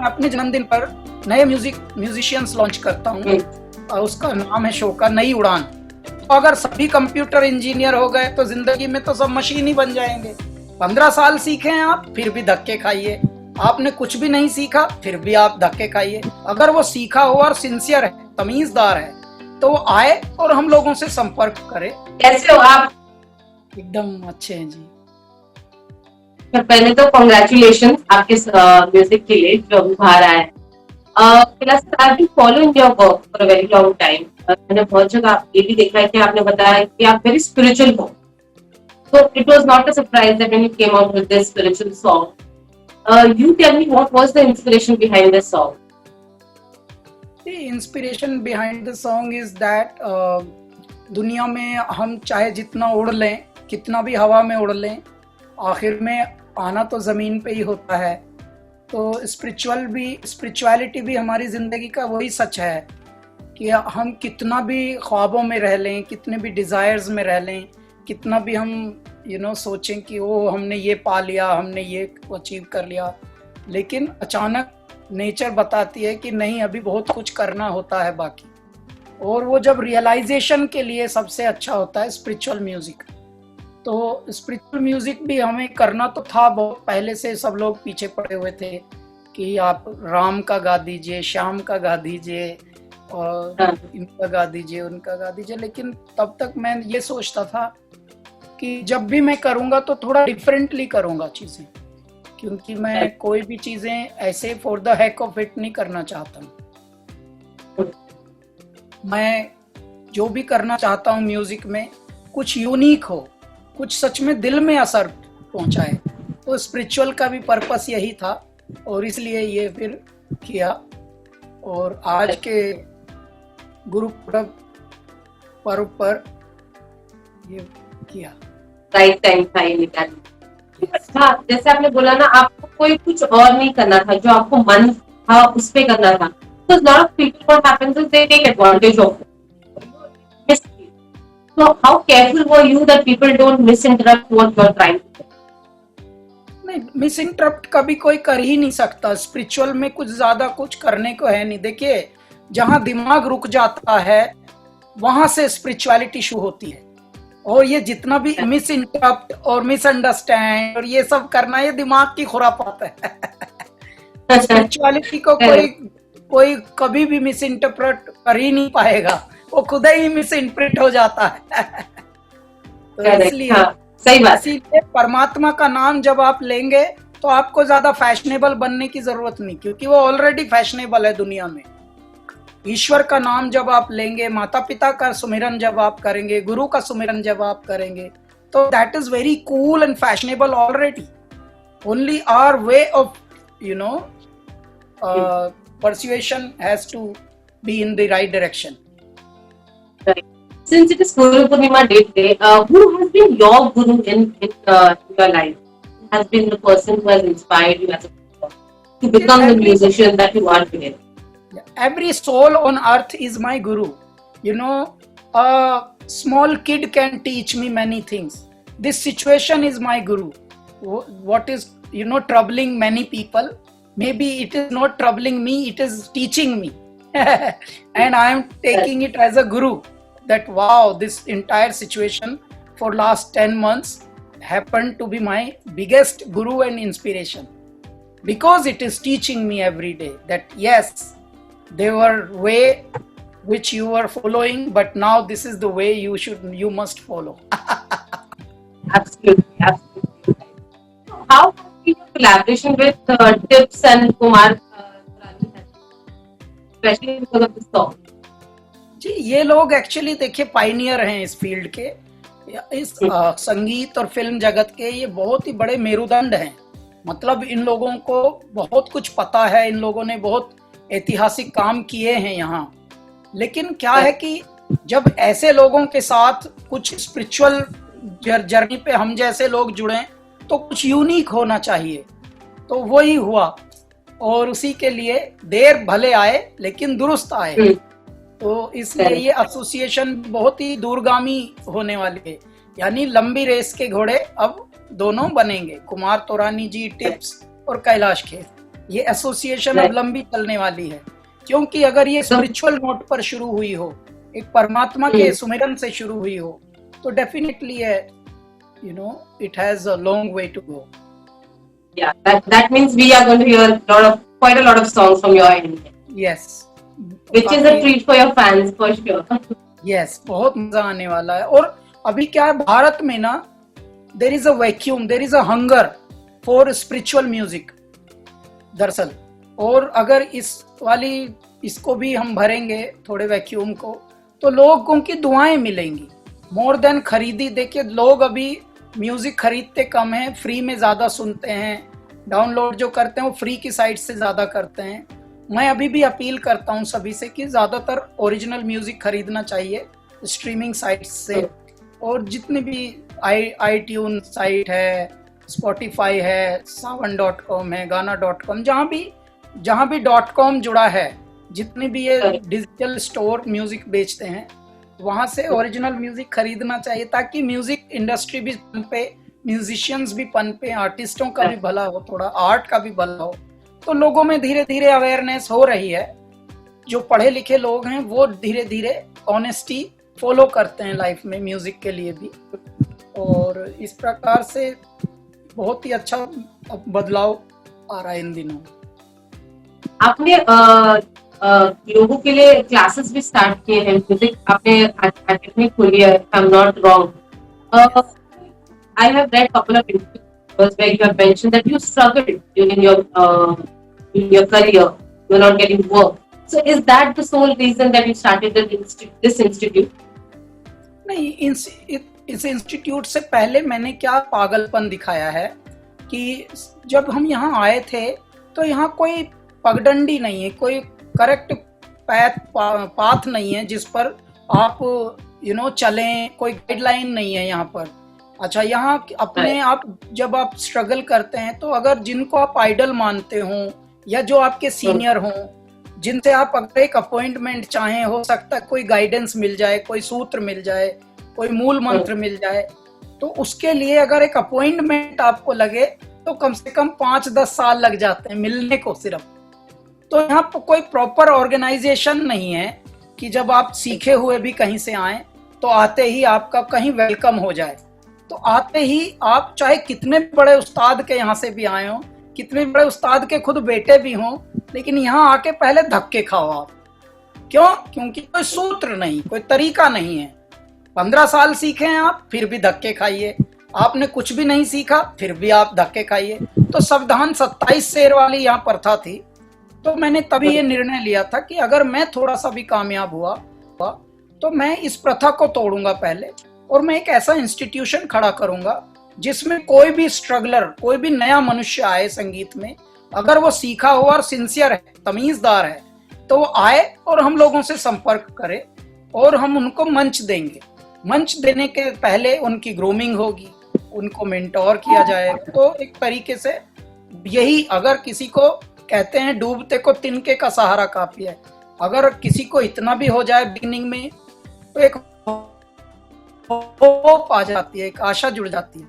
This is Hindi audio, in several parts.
मैं अपने जन्मदिन पर नए म्यूजिशियंस लॉन्च करता हूँ, और उसका नाम है शो का नई उड़ान। तो अगर सभी कंप्यूटर इंजीनियर हो गए तो जिंदगी में तो सब मशीन ही बन जाएंगे। 15 साल सीखे हैं आप, फिर भी धक्के खाइए। आपने कुछ भी नहीं सीखा, फिर भी आप धक्के खाइए। अगर वो सीखा हो और सिंसियर है, तमीजदार है, तो वो आए और हम लोगों से संपर्क करे। कैसे हो आप? एकदम अच्छे हैं जी। पहले तो कॉन्ग्रेचुलेशन आपके म्यूजिक के लिए जो अभी बाहर आया है। I've been following your work for a very long time. मैंने बहुत जगह ये भी देखा है कि आपने बताया कि आप very spiritual हो. So it was not a surprise that when you came out with this spiritual song. You tell me what was the inspiration behind this song? The inspiration behind the song is that दुनिया में हम चाहे जितना उड़ लें, कितना भी हवा में उड़ लें, आखिर में आना तो ज़मीन पे ही होता है। तो स्पिरिचुअलिटी भी हमारी ज़िंदगी का वही सच है कि हम कितना भी ख्वाबों में रह लें, कितने भी डिज़ायर्स में रह लें, कितना भी हम सोचें कि वो हमने ये पा लिया, हमने ये अचीव कर लिया, लेकिन अचानक नेचर बताती है कि नहीं, अभी बहुत कुछ करना होता है बाकी। और वो जब रियलाइजेशन के लिए सबसे अच्छा होता है स्पिरिचुअल म्यूज़िक। तो स्पिरिचुअल म्यूजिक भी हमें करना तो था, बहुत पहले से सब लोग पीछे पड़े हुए थे कि आप राम का गा दीजिए, श्याम का गा दीजिए, और इनका गा दीजिए, उनका गा दीजिए। लेकिन तब तक मैं ये सोचता था कि जब भी मैं करूँगा तो थोड़ा डिफरेंटली करूँगा चीज़ें, क्योंकि मैं कोई भी चीज़ें ऐसे for the hack of it नहीं करना चाहता हूँ। मैं जो भी करना चाहता हूँ म्यूजिक में, कुछ यूनिक हो, कुछ सच में दिल में असर पहुंचाए। तो स्पिरिचुअल का भी पर्पस यही था, और इसलिए ये फिर किया, और आज के गुरु पर्व पर ये किया। राइट टाइम था ये निकालने। अच्छा, जैसे आपने बोला ना, आपको कोई कुछ और नहीं करना था, जो आपको मन था उस पे करना था। So a lot of people, what happens is they take advantage of it. So how careful were you that people don't misinterpret what you're trying to do? नहीं, मिस इंटरप्ट कभी कोई कर ही नहीं सकता। स्पिरिचुअल में कुछ ज्यादा कुछ करने को है नहीं। देखिए, जहां दिमाग रुक जाता है वहां से स्पिरिचुअलिटी शुरू होती है। और ये जितना भी मिस इंटरप्ट और मिसअंडरस्टैंड और ये सब करना, ये दिमाग की खुरापात है। स्पिरिचुअलिटी को कोई कभी भी मिस इंटरप्रेट कर ही नहीं पाएगा, वो खुद ही मिस इंटरप्रेट हो जाता है। तो इसलिए सही बात। इसीलिए परमात्मा का नाम जब आप लेंगे तो आपको ज्यादा फैशनेबल बनने की जरूरत नहीं, क्योंकि वो ऑलरेडी फैशनेबल है दुनिया में। ईश्वर का नाम जब आप लेंगे, माता पिता का सुमिरन जब आप करेंगे, गुरु का सुमिरन जब आप करेंगे, तो that is very cool and fashionable already. Only our way of persuasion has to be in the right direction. Right. Since it is Guru Purnima Day today, who has been your guru in your life? Who has been the person who has inspired you as a to become the musician that you are today? Every soul on earth is my guru. A small kid can teach me many things. This situation is my guru. What is troubling many people, maybe it is not troubling me, it is teaching me. And I am taking it as a guru, that wow, this entire situation for last 10 months happened to be my biggest guru and inspiration, because it is teaching me every day that yes, there were way which you were following, but now this is the way you must follow. Absolutely. How collaboration with Tips and Kumar, especially because of this song? जी, ये लोग एक्चुअली देखिए पायनियर हैं इस फील्ड के, इस संगीत और फिल्म जगत के। ये बहुत ही बड़े मेरुदंड हैं। मतलब इन लोगों को बहुत कुछ पता है, इन लोगों ने बहुत ऐतिहासिक काम किए हैं यहाँ। लेकिन क्या है कि जब ऐसे लोगों के साथ कुछ स्पिरिचुअल जर्नी पे हम जैसे लोग जुड़े, तो कुछ यूनिक होना चाहिए। तो वही हुआ, और उसी के लिए देर भले आए लेकिन दुरुस्त आए। तो इसलिए ये एसोसिएशन बहुत ही दूरगामी होने वाली है। यानी लंबी रेस के घोड़े अब दोनों बनेंगे, कुमार तोरानी जी टिप्स और कैलाश खेर। ये एसोसिएशन अब Right. लंबी चलने वाली है, क्योंकि अगर ये So, स्पिरिचुअल नोट पर शुरू हुई हो, एक परमात्मा के hmm, सुमिरन से शुरू हुई हो, तो डेफिनेटली है, it has a long way to go. yeah, that means we are going to hear quite a lot of songs from your end, yes, which is a काफी, treat for your fans for sure. Yes, बहुत मजा आने वाला है। और अभी क्या है, भारत में ना, there is a vacuum, there is a hunger for spiritual music दरअसल। और अगर इसको भी हम भरेंगे थोड़े वैक्यूम को, तो लोगों की दुआएं मिलेंगी मोर देन खरीदी। देखिए, लोग अभी म्यूजिक खरीदते कम हैं, फ्री में ज्यादा सुनते हैं, डाउनलोड जो करते हैं वो फ्री की साइट से ज्यादा करते हैं। मैं अभी भी अपील करता हूँ सभी से कि ज्यादातर ओरिजिनल म्यूजिक खरीदना चाहिए स्ट्रीमिंग साइट्स से। और जितनी भी आई ट्यून साइट है, स्पॉटिफाई है, savan.com है, गाना.com, जहाँ भी .com जुड़ा है, जितने भी ये डिजिटल स्टोर म्यूजिक बेचते हैं, वहां से ओरिजिनल म्यूजिक खरीदना चाहिए, ताकि म्यूजिक इंडस्ट्री भी पनपे, म्यूजिशियंस भी पनपे, आर्टिस्टों का भी भला हो, थोड़ा आर्ट का भी भला हो। तो लोगों में धीरे धीरे अवेयरनेस हो रही है। जो पढ़े लिखे लोग हैं वो धीरे धीरे ऑनेस्टी फॉलो करते हैं लाइफ में, म्यूजिक के लिए भी। और इस प्रकार से बहुत ही अच्छा बदलाव आ रहा है इन दिनों। आपने लोगों के लिए क्लासेस भी स्टार्ट किए हैं म्यूजिक, आपने एकेडमी खोली है, I am not wrong. I have read couple of interviews where you have mentioned that you struggled during your career, you were not getting work. So is that the sole reason that you started this institute? नहीं, इस इंस्टीट्यूट से पहले मैंने क्या पागलपन दिखाया है कि जब हम यहाँ आए थे तो यहाँ कोई पगडंडी नहीं है, कोई करेक्ट पाथ नहीं है जिस पर आप चलें, कोई गाइडलाइन नहीं है यहाँ पर। अच्छा, यहाँ अपने आप जब आप स्ट्रगल करते हैं, तो अगर जिनको आप आइडल मानते हो या जो आपके सीनियर हों, जिनसे आप अगर एक अपॉइंटमेंट चाहें, हो सकता है कोई गाइडेंस मिल जाए, कोई सूत्र मिल जाए, कोई मूल मंत्र मिल जाए, तो उसके लिए अगर एक अपॉइंटमेंट आपको लगे तो कम से कम 5-10 साल लग जाते हैं मिलने को सिर्फ। तो यहाँ पर कोई प्रॉपर ऑर्गेनाइजेशन नहीं है कि जब आप सीखे हुए भी कहीं से आए तो आते ही आपका कहीं वेलकम हो जाए। तो आते ही आप चाहे कितने बड़े उस्ताद के यहाँ से भी आए हो, कितने बड़े उस्ताद के खुद बेटे भी हों, लेकिन यहाँ आके पहले धक्के खाओ आप। क्यों? क्योंकि कोई सूत्र नहीं, कोई तरीका नहीं है। 15 साल सीखे हैं आप, फिर भी धक्के खाइए। आपने कुछ भी नहीं सीखा, फिर भी आप धक्के खाइए। तो संविधान 27 शेर वाली यहाँ प्रथा थी। तो मैंने तभी ये निर्णय लिया था कि अगर मैं थोड़ा सा भी कामयाब हुआ तो मैं इस प्रथा को तोड़ूंगा पहले, और मैं एक ऐसा इंस्टीट्यूशन खड़ा करूंगा जिसमें कोई भी स्ट्रगलर, कोई भी नया मनुष्य आए संगीत में, अगर वो सीखा हुआ और सिंसियर है, तमीजदार है, तो वो आए और हम लोगों से संपर्क करे और हम उनको मंच देंगे। मंच देने के पहले उनकी ग्रूमिंग होगी, उनको मेंटोर किया जाए। तो एक तरीके से यही, अगर किसी को कहते हैं डूबते को तिनके का सहारा काफी है, अगर किसी को इतना भी हो जाए बिगिनिंग में, तो एक होप आ जाती है, एक आशा जुड़ जाती है।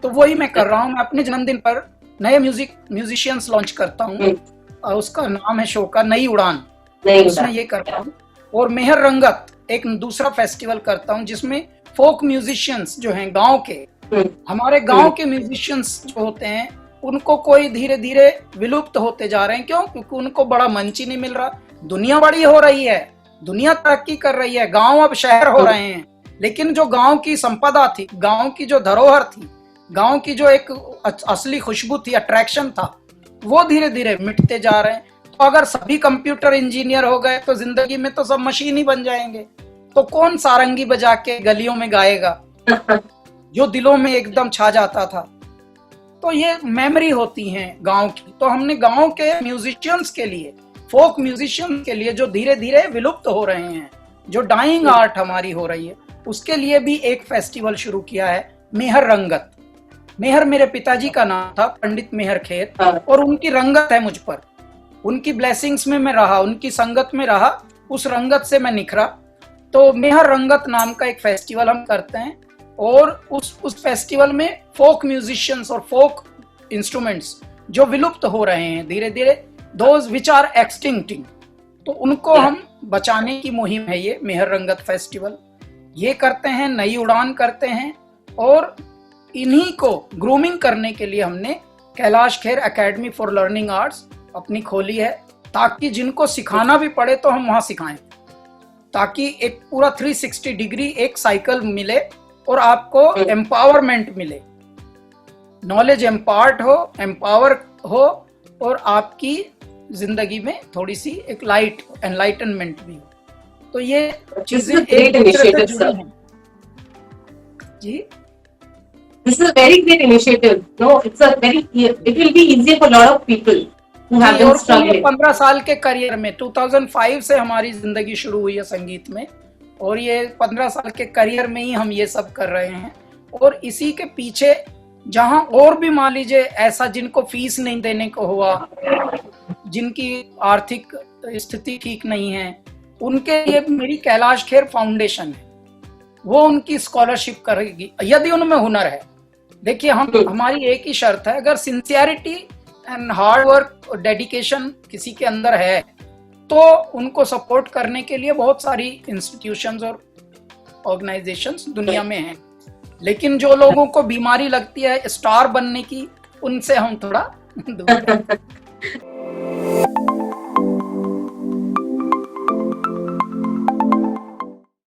तो वही मैं कर रहा हूँ। मैं अपने जन्मदिन पर नए म्यूजिशियंस लॉन्च करता हूँ, और उसका नाम है शो का नई उड़ान। उसमें ये करता हूँ। और मेहर रंगत एक दूसरा फेस्टिवल करता हूँ जिसमें फोक म्यूजिशियंस जो हैं, गांव के, हमारे गांव के म्यूजिशियंस जो होते हैं, उनको कोई धीरे धीरे विलुप्त होते जा रहे हैं। क्यों? क्योंकि उनको बड़ा मंच ही नहीं मिल रहा। दुनिया बड़ी हो रही है, दुनिया तरक्की कर रही है, गांव अब शहर हो रहे हैं, लेकिन जो गांव की संपदा थी, गांव की जो धरोहर थी, गांव की जो एक असली खुशबू थी, अट्रैक्शन था, वो धीरे धीरे मिटते जा रहे हैं। तो अगर सभी कंप्यूटर इंजीनियर हो गए तो जिंदगी में तो सब मशीन ही बन जाएंगे। तो कौन सारंगी बजा के गलियों में गाएगा जो दिलों में एकदम छा जाता था। तो ये मेमोरी होती हैं गांव की। तो हमने गांव के म्यूजिशियंस के लिए, फोक म्यूजिशियंस के लिए, जो धीरे धीरे विलुप्त हो रहे हैं, जो डाइंग आर्ट हमारी हो रही है, उसके लिए भी एक फेस्टिवल शुरू किया है, मेहर रंगत। मेहर मेरे पिताजी का नाम था, पंडित मेहर खेत, और उनकी रंगत है मुझ पर। उनकी ब्लेसिंग्स में मैं रहा, उनकी संगत में रहा, उस रंगत से मैं निखरा। तो मेहर रंगत नाम का एक फेस्टिवल हम करते हैं, और उस फेस्टिवल में फोक म्यूजिशियंस और फोक इंस्ट्रूमेंट्स जो विलुप्त हो रहे हैं धीरे धीरे, दोज विच आर एक्सटिंक्टिंग, तो उनको हम बचाने की मुहिम है ये मेहर रंगत फेस्टिवल। ये करते हैं, नई उड़ान करते हैं, और इन्हीं को ग्रूमिंग करने के लिए हमने Kailash Kher academy for learning arts अपनी खोली है, ताकि जिनको सिखाना भी पड़े तो हम वहां सिखाएं, ताकि एक पूरा 360 डिग्री एक साइकिल मिले और आपको एम्पावरमेंट मिले, नॉलेज एम्पार्ट हो, एम्पावर हो, और आपकी जिंदगी में थोड़ी सी एक लाइट एनलाइटनमेंट भी हो। तो ये चीजें एक दूसरे से जुड़ी हैं। जी, This is a very great initiative. No, it will be easier for a lot of people who have been struggling. 15 साल के करियर में 2005 से हमारी जिंदगी शुरू हुई है संगीत में, और ये 15 साल के करियर में ही हम ये सब कर रहे हैं। और इसी के पीछे जहां और भी मान लीजिए ऐसा जिनको फीस नहीं देने को हुआ, जिनकी आर्थिक स्थिति ठीक नहीं है, उनके लिए मेरी कैलाश खेर फाउंडेशन है, वो उनकी स्कॉलरशिप करेगी यदि उनमें हुनर है। देखिए, हमारी एक ही शर्त है, अगर सिंसियरिटी एंड हार्ड वर्क और डेडिकेशन किसी के अंदर है तो उनको सपोर्ट करने के लिए बहुत सारी इंस्टीट्यूशंस और ऑर्गेनाइजेशंस दुनिया में हैं। लेकिन जो लोगों को बीमारी लगती है स्टार बनने की, उनसे हम थोड़ा दूर हैं।